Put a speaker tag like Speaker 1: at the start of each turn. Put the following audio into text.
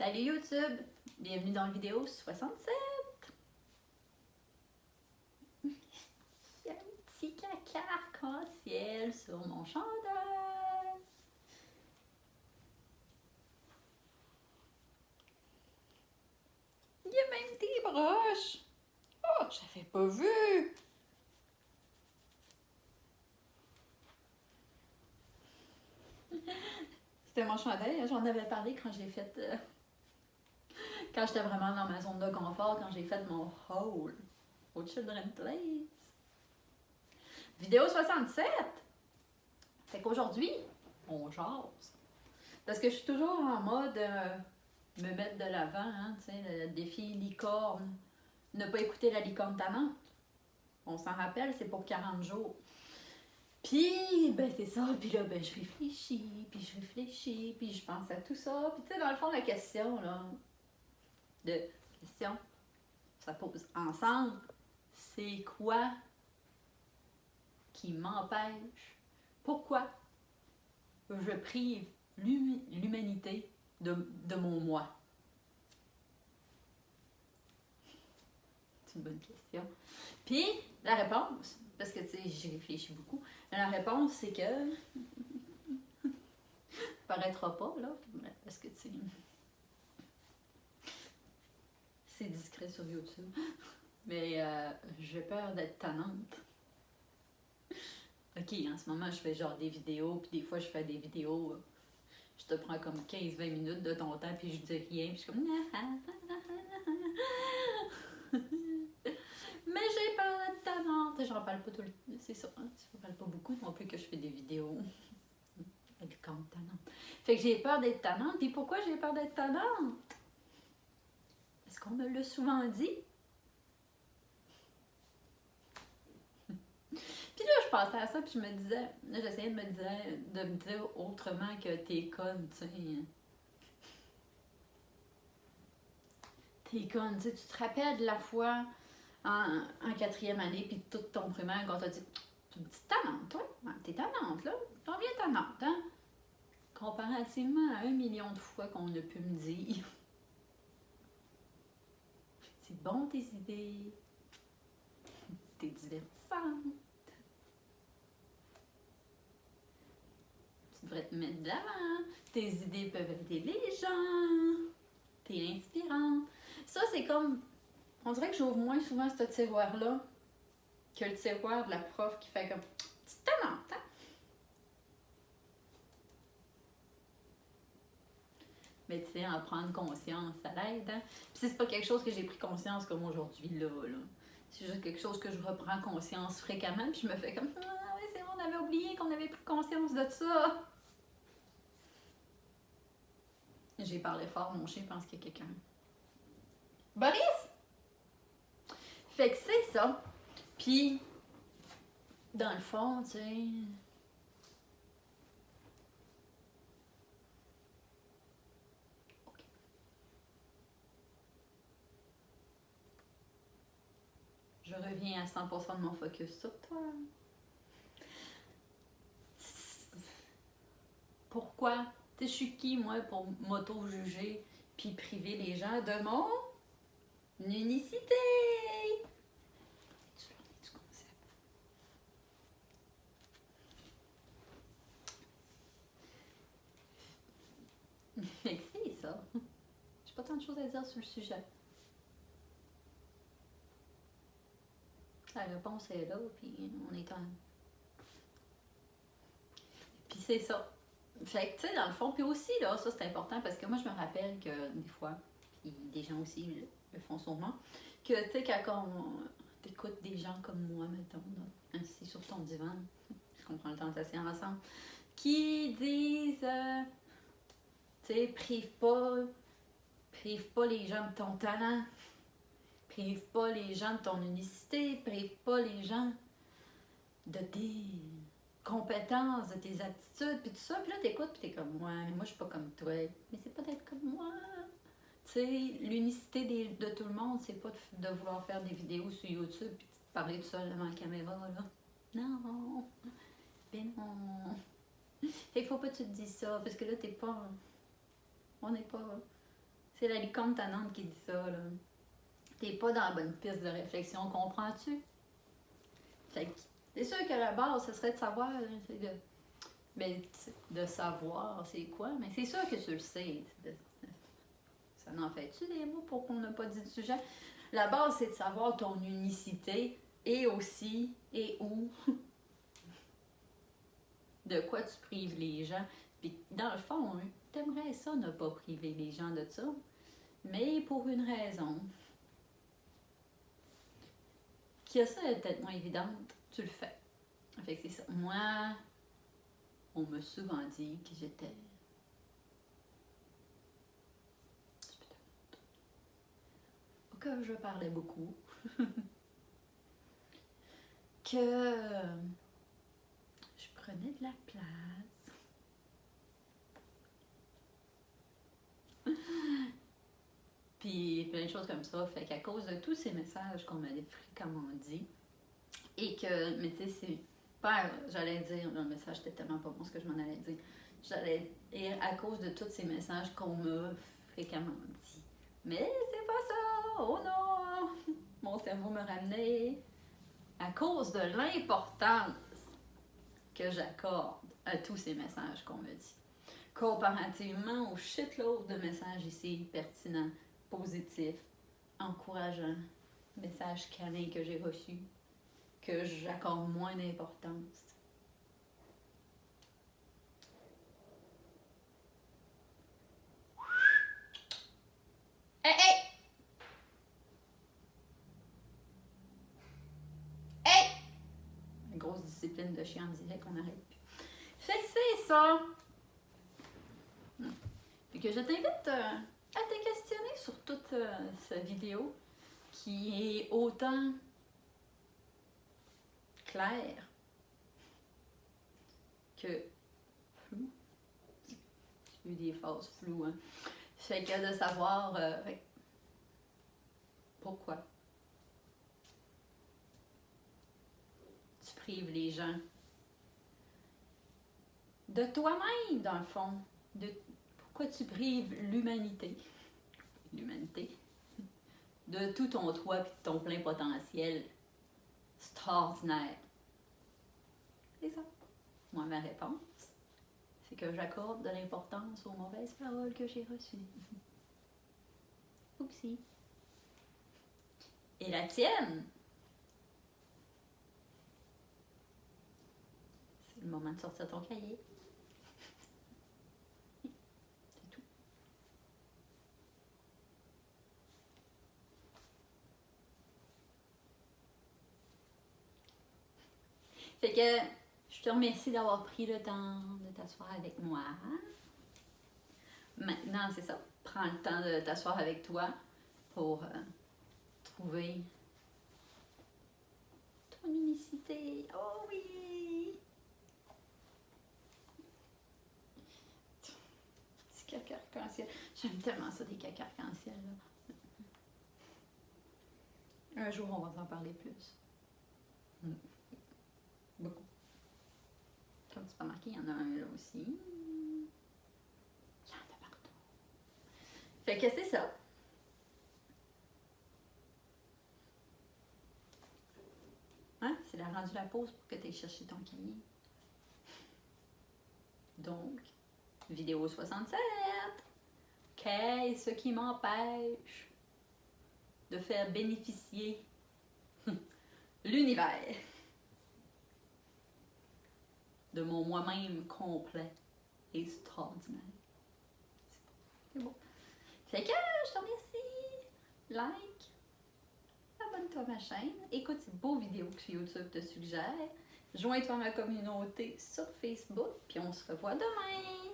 Speaker 1: Salut YouTube! Bienvenue dans la vidéo 67! Il y a un petit caca arc-en-ciel sur mon chandail! Il y a même des broches! Oh, j'avais pas vu! C'était mon chandail, j'en avais parlé quand j'ai fait... quand j'étais vraiment dans ma zone de confort, quand j'ai fait mon haul au Children's Place. Vidéo 67! Fait qu'aujourd'hui, on jase. Parce que je suis toujours en mode me mettre de l'avant, hein, tu sais, le défi licorne. Ne pas écouter la licorne tannante. On s'en rappelle, c'est pour 40 jours. Puis, ben c'est ça, puis là, ben je réfléchis, puis je pense à tout ça. Puis tu sais, dans le fond, la question, là, ça pose ensemble, c'est quoi qui m'empêche? Pourquoi je prive l'humanité de mon moi? C'est une bonne question. Puis, la réponse, parce que tu sais, j'y réfléchis beaucoup, la réponse, c'est que... ça paraîtra pas, là, parce que tu sais... c'est discret sur YouTube. Mais j'ai peur d'être tannante. Ok, en ce moment, je fais genre des vidéos, puis des fois, je fais des vidéos... je te prends comme 15-20 minutes de ton temps, puis je dis rien, puis je suis comme... Mais j'ai peur d'être tannante. J'en parle pas tout le temps. C'est ça, hein? Je parle pas beaucoup non plus que je fais des vidéos. Elle compte tannante. Fait que j'ai peur d'être tannante. Puis pourquoi j'ai peur d'être tannante? Parce qu'on me l'a souvent dit. Puis là, je pensais à ça, puis je me disais... Là, j'essayais de me dire autrement que t'es conne, tu sais. T'es conne, tu sais. Tu te rappelles de la fois en quatrième année, puis toute ton primaire, quand t'as dit... Tu me dis tannante, toi? T'es tannante, là. T'en viens tannante, hein? Comparativement à 1 million de fois qu'on a pu me dire. C'est bon, tes idées. T'es divertissante. Tu devrais te mettre de l'avant. Tes idées peuvent aider les gens. T'es inspirante. Ça, c'est comme... On dirait que j'ouvre moins souvent ce tiroir-là que le tiroir de la prof qui fait comme... Petite tannante, hein? Mais tu sais, en prendre conscience, ça l'aide, hein? Puis c'est pas quelque chose que j'ai pris conscience comme aujourd'hui, là. C'est juste quelque chose que je reprends conscience fréquemment, puis je me fais comme... Ah oui, c'est vrai, on avait oublié qu'on avait pris conscience de ça. J'ai parlé fort, mon chien pense qu'il y a quelqu'un. Boris! Fait que c'est ça. Puis, dans le fond, tu sais... Je reviens à 100% de mon focus sur toi. Pourquoi? Tu sais, je suis qui, moi, pour m'auto-juger puis priver les gens de mon unicité? Tu l'en es du concept. Fait que c'est ça. J'ai pas tant de choses à dire sur le sujet. La réponse est là, puis on est en... Puis c'est ça. Fait que, tu sais, dans le fond, puis aussi, là, ça c'est important parce que moi, je me rappelle que des fois, puis des gens aussi le font sûrement, que, tu sais, quand on t'écoute des gens comme moi, mettons, là, assis sur ton divan, parce qu'on prend le temps de s'asseoir ensemble, qui disent, tu sais, prive pas les gens de ton talent, prive pas les gens de ton unicité, prive pas les gens de tes compétences, de tes aptitudes, puis tout ça. Puis là, t'écoutes, puis t'es comme, ouais, mais moi, je suis pas comme toi. Mais c'est pas d'être comme moi. Tu sais, l'unicité de tout le monde, c'est pas de vouloir faire des vidéos sur YouTube, puis de parler tout seul devant la caméra, là. Non. Ben non. Fait qu'il faut pas que tu te dises ça, parce que là, t'es pas... On n'est pas C'est la licorne tannante qui dit ça, là. T'es pas dans la bonne piste de réflexion, comprends-tu? Fait que, c'est sûr que la base, ce serait de savoir, c'est de savoir c'est quoi, mais c'est sûr que tu le sais. Ça n'en fait-tu des mots pour qu'on n'a pas dit de sujet? La base, c'est de savoir ton unicité et aussi, et où, de quoi tu prives les gens. Puis, dans le fond, hein, t'aimerais ça ne pas priver les gens de ça, mais pour une raison qui a ça est peut-être moins évidente, tu le fais. Fait que c'est ça. Moi, on m'a souvent dit que j'étais que je parlais beaucoup, que je prenais de la place. Puis plein de choses comme ça. Fait qu'à cause de tous ces messages qu'on m'avait fréquemment dit, et que, mais tu sais, c'est pas, j'allais dire, le message était tellement pas bon ce que je m'en allais dire. J'allais dire à cause de tous ces messages qu'on m'a fréquemment dit. Mais c'est pas ça! Oh non! Mon cerveau me ramenait à cause de l'importance que j'accorde à tous ces messages qu'on me dit. Comparativement au shitload de messages ici pertinents, positifs, encourageants, messages câlins que j'ai reçus, que j'accorde moins d'importance. Hey, hey! Hey! Une grosse discipline de chien en direct, on n'arrête plus. Fait que c'est ça! Puis que je t'invite à te questionner sur toute cette vidéo qui est autant claire que floue. J'ai eu des phases floues, hein. Fait que de savoir pourquoi tu prives les gens de toi-même, dans le fond. Pourquoi tu prives l'humanité de tout ton toi et de ton plein potentiel. C'est extraordinaire. C'est ça. Moi, ma réponse, c'est que j'accorde de l'importance aux mauvaises paroles que j'ai reçues. Oupsie. Et la tienne? C'est le moment de sortir ton cahier. C'est tout. Fait que je te remercie d'avoir pris le temps de t'asseoir avec moi. Maintenant, c'est ça. Prends le temps de t'asseoir avec toi pour trouver ton unicité. Oh oui! Petit caca arc-en-ciel. J'aime tellement ça, des caca arc-en-ciel. Un jour, on va en parler plus. Beaucoup. Comme tu peux remarquer, il y en a un là aussi. Il y en a partout. Fait que c'est ça. Hein? C'est la rendu la pause pour que tu ailles chercher ton cahier. Donc, vidéo 67. Qu'est-ce qui m'empêche de faire bénéficier l'univers de mon moi-même complet et extraordinaire? C'est bon. Fait que je te remercie. Like. Abonne-toi à ma chaîne. Écoute ces beaux vidéos que YouTube te suggère. Joins-toi à ma communauté sur Facebook. Puis on se revoit demain.